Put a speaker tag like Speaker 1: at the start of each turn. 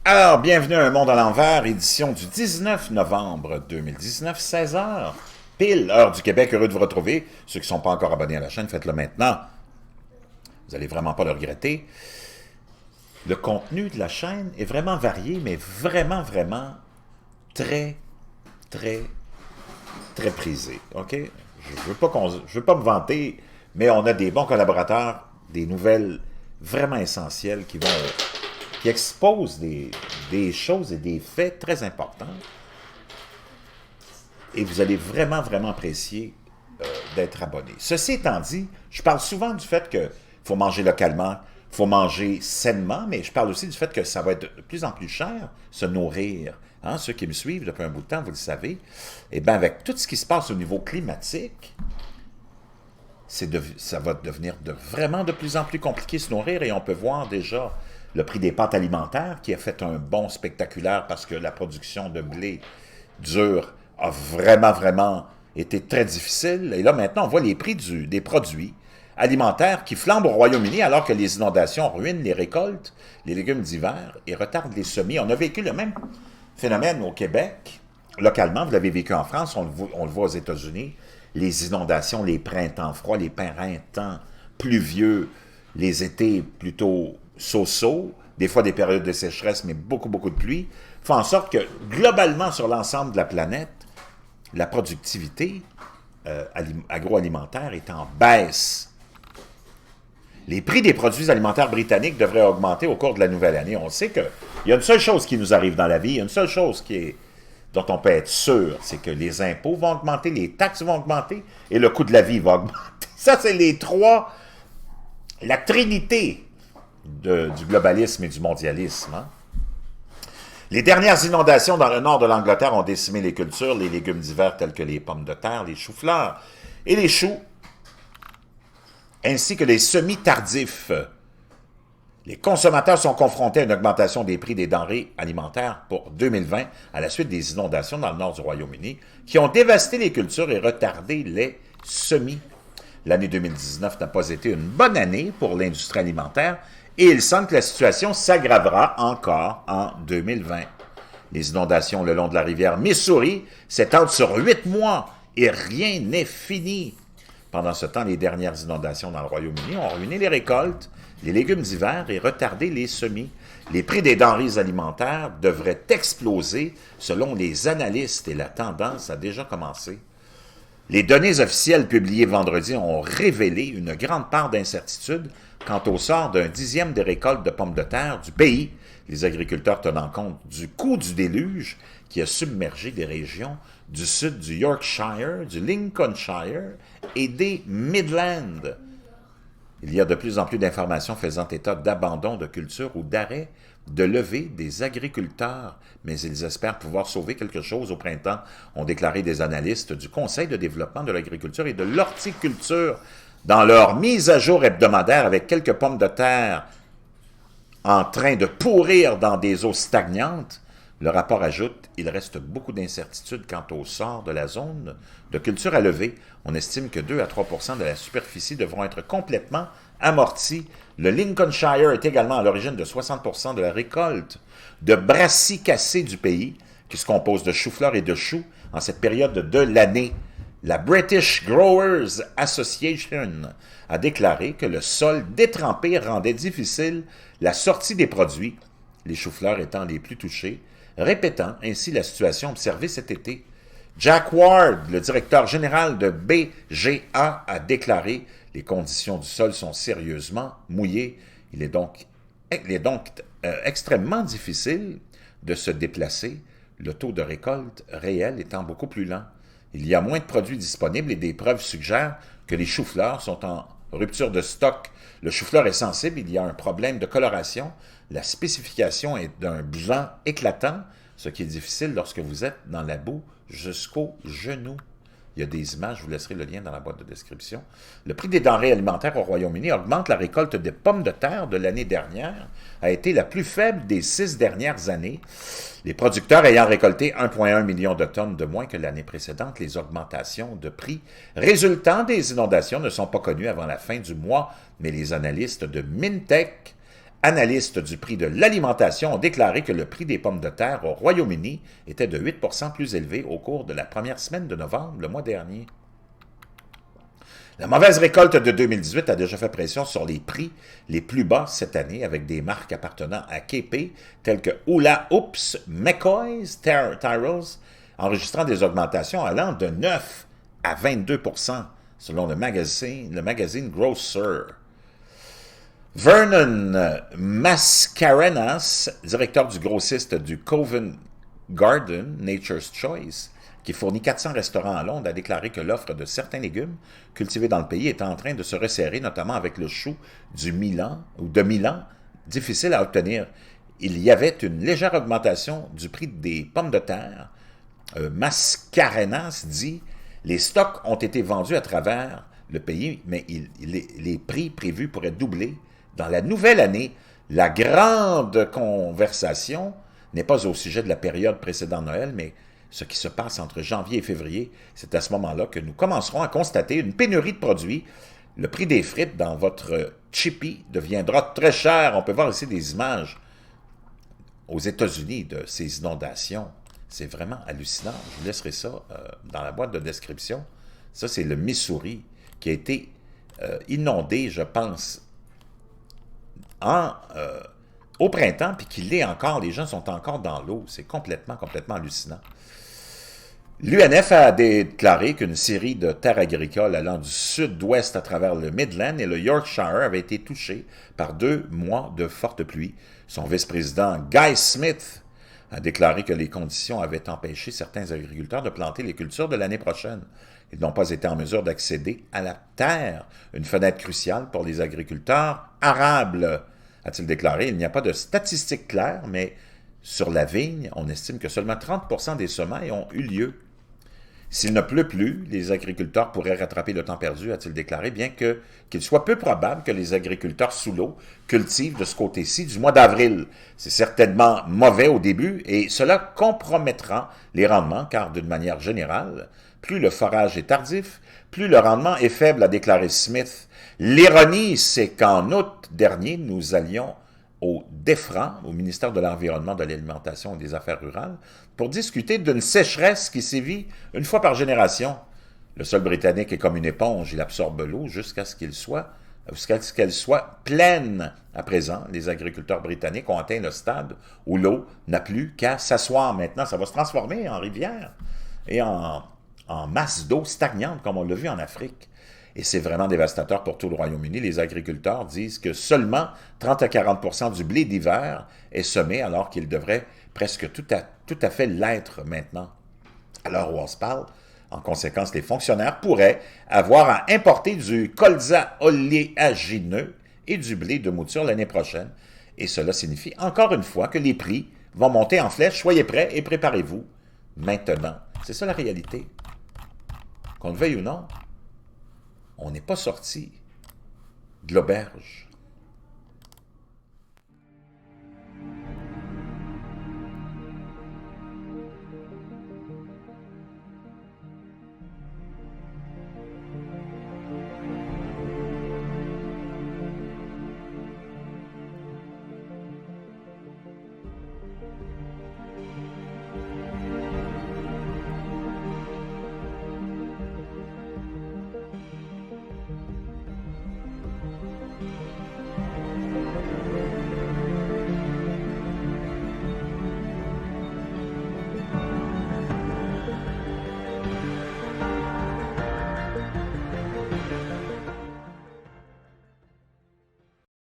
Speaker 1: Alors, bienvenue à Un monde à l'envers, édition du 19 novembre 2019, 16 heures. Pile, heure du Québec, heureux de vous retrouver. Ceux qui ne sont pas encore abonnés à la chaîne, faites-le maintenant. Vous n'allez vraiment pas le regretter. Le contenu de la chaîne est vraiment varié, mais vraiment très, très, très prisé. OK? Je veux pas me vanter, mais on a des bons collaborateurs, des nouvelles vraiment essentielles qui exposent des choses et des faits très importants. Et vous allez vraiment apprécier d'être abonné. Ceci étant dit, je parle souvent du fait qu'il faut manger localement, il faut manger sainement, mais je parle aussi du fait que ça va être de plus en plus cher, se nourrir. Hein, ceux qui me suivent depuis un bout de temps, vous le savez. Et bien, avec tout ce qui se passe au niveau climatique, ça va devenir vraiment de plus en plus compliqué de se nourrir et on peut voir déjà le prix des pâtes alimentaires qui a fait un bond spectaculaire parce que la production de blé dur a vraiment été très difficile. Et là, maintenant, on voit les prix des produits alimentaires qui flambent au Royaume-Uni alors que les inondations ruinent les récoltes, les légumes d'hiver et retardent les semis. On a vécu le même phénomène au Québec, localement, vous l'avez vécu en France, on le voit aux États-Unis, les inondations, les printemps froids, les printemps pluvieux, les étés plutôt so-so, des fois des périodes de sécheresse, mais beaucoup de pluie, font en sorte que, globalement, sur l'ensemble de la planète, la productivité agroalimentaire est en baisse. Les prix des produits alimentaires britanniques devraient augmenter au cours de la nouvelle année. On sait qu'il y a une seule chose qui nous arrive dans la vie, une seule chose dont on peut être sûr, c'est que les impôts vont augmenter, les taxes vont augmenter et le coût de la vie va augmenter. Ça, c'est la trinité du globalisme et du mondialisme. Hein? Les dernières inondations dans le nord de l'Angleterre ont décimé les cultures, les légumes d'hiver tels que les pommes de terre, les choux-fleurs et les choux, ainsi que les semis tardifs. Les consommateurs sont confrontés à une augmentation des prix des denrées alimentaires pour 2020 à la suite des inondations dans le nord du Royaume-Uni qui ont dévasté les cultures et retardé les semis. L'année 2019 n'a pas été une bonne année pour l'industrie alimentaire et il semble que la situation s'aggravera encore en 2020. Les inondations le long de la rivière Missouri s'étendent sur 8 mois et rien n'est fini. Pendant ce temps, les dernières inondations dans le Royaume-Uni ont ruiné les récoltes, les légumes d'hiver et retardé les semis. Les prix des denrées alimentaires devraient exploser selon les analystes et la tendance a déjà commencé. Les données officielles publiées vendredi ont révélé une grande part d'incertitude quant au sort d'un dixième des récoltes de pommes de terre du pays, les agriculteurs tenant compte du coût du déluge qui a submergé des régions du sud du Yorkshire, du Lincolnshire et des Midlands. Il y a de plus en plus d'informations faisant état d'abandon de culture ou d'arrêt de levée des agriculteurs, mais ils espèrent pouvoir sauver quelque chose au printemps, ont déclaré des analystes du Conseil de développement de l'agriculture et de l'horticulture dans leur mise à jour hebdomadaire avec quelques pommes de terre en train de pourrir dans des eaux stagnantes. Le rapport ajoute « Il reste beaucoup d'incertitudes quant au sort de la zone de culture à lever. On estime que 2 à 3 % de la superficie devront être complètement amortis. Le Lincolnshire est également à l'origine de 60 % de la récolte de brassicacées du pays, qui se compose de choux-fleurs et de choux en cette période de l'année. La British Growers Association a déclaré que le sol détrempé rendait difficile la sortie des produits, les choux-fleurs étant les plus touchés, répétant ainsi la situation observée cet été. Jack Ward, le directeur général de BGA, a déclaré « Les conditions du sol sont sérieusement mouillées. Il est donc extrêmement difficile de se déplacer, le taux de récolte réel étant beaucoup plus lent. Il y a moins de produits disponibles et des preuves suggèrent que les choux-fleurs sont en rupture de stock. Le chou-fleur est sensible, il y a un problème de coloration. La spécification est d'un blanc éclatant, ce qui est difficile lorsque vous êtes dans la boue jusqu'au genou. » Il y a des images, je vous laisserai le lien dans la boîte de description. Le prix des denrées alimentaires au Royaume-Uni augmente. La récolte des pommes de terre de l'année dernière a été la plus faible des 6 dernières années. Les producteurs ayant récolté 1,1 million de tonnes de moins que l'année précédente, les augmentations de prix résultant des inondations ne sont pas connues avant la fin du mois, mais les analystes de Mintech analystes du prix de l'alimentation ont déclaré que le prix des pommes de terre au Royaume-Uni était de 8% plus élevé au cours de la première semaine de novembre, le mois dernier. La mauvaise récolte de 2018 a déjà fait pression sur les prix les plus bas cette année, avec des marques appartenant à KP, telles que Hula Hoops, McCoy's, Tyrrells, enregistrant des augmentations allant de 9 à 22%, selon le magazine Grocer. Vernon Mascarenas, directeur du grossiste du Covent Garden Nature's Choice, qui fournit 400 restaurants à Londres, a déclaré que l'offre de certains légumes cultivés dans le pays est en train de se resserrer, notamment avec le chou de Milan, difficile à obtenir. Il y avait une légère augmentation du prix des pommes de terre. Mascarenas dit « Les stocks ont été vendus à travers le pays, mais les prix prévus pourraient doubler. Dans la nouvelle année, la grande conversation n'est pas au sujet de la période précédant Noël, mais ce qui se passe entre janvier et février. C'est à ce moment-là que nous commencerons à constater une pénurie de produits. Le prix des frites dans votre Chippy deviendra très cher. On peut voir ici des images aux États-Unis de ces inondations. C'est vraiment hallucinant. Je vous laisserai ça dans la boîte de description. Ça, c'est le Missouri qui a été inondé, je pense, au printemps, puis qui l'est encore. Les gens sont encore dans l'eau. C'est complètement hallucinant. L'UNF a déclaré qu'une série de terres agricoles allant du sud-ouest à travers le Midland et le Yorkshire avaient été touchées par 2 mois de fortes pluies. Son vice-président Guy Smith a déclaré que les conditions avaient empêché certains agriculteurs de planter les cultures de l'année prochaine. Ils n'ont pas été en mesure d'accéder à la terre, une fenêtre cruciale pour les agriculteurs arables, a-t-il déclaré. Il n'y a pas de statistiques claires, mais sur la vigne, on estime que seulement 30% des semailles ont eu lieu. S'il ne pleut plus, les agriculteurs pourraient rattraper le temps perdu, a-t-il déclaré, bien qu'il soit peu probable que les agriculteurs sous l'eau cultivent de ce côté-ci du mois d'avril. C'est certainement mauvais au début et cela compromettra les rendements, car d'une manière générale, plus le forage est tardif, plus le rendement est faible, a déclaré Smith. L'ironie, c'est qu'en août dernier, nous allions au DEFRA, au ministère de l'Environnement, de l'Alimentation et des Affaires rurales, pour discuter d'une sécheresse qui sévit une fois par génération. Le sol britannique est comme une éponge, il absorbe l'eau jusqu'à ce qu'elle soit pleine. À présent, les agriculteurs britanniques ont atteint le stade où l'eau n'a plus qu'à s'asseoir. Maintenant, ça va se transformer en rivière et en masse d'eau stagnante, comme on l'a vu en Afrique. Et c'est vraiment dévastateur pour tout le Royaume-Uni. Les agriculteurs disent que seulement 30 à 40% du blé d'hiver est semé, alors qu'il devrait presque tout à fait l'être maintenant. À l'heure où on se parle, en conséquence, les fonctionnaires pourraient avoir à importer du colza oléagineux et du blé de mouture l'année prochaine. Et cela signifie encore une fois que les prix vont monter en flèche. Soyez prêts et préparez-vous maintenant. C'est ça la réalité. Qu'on le veuille ou non, on n'est pas sorti de l'auberge.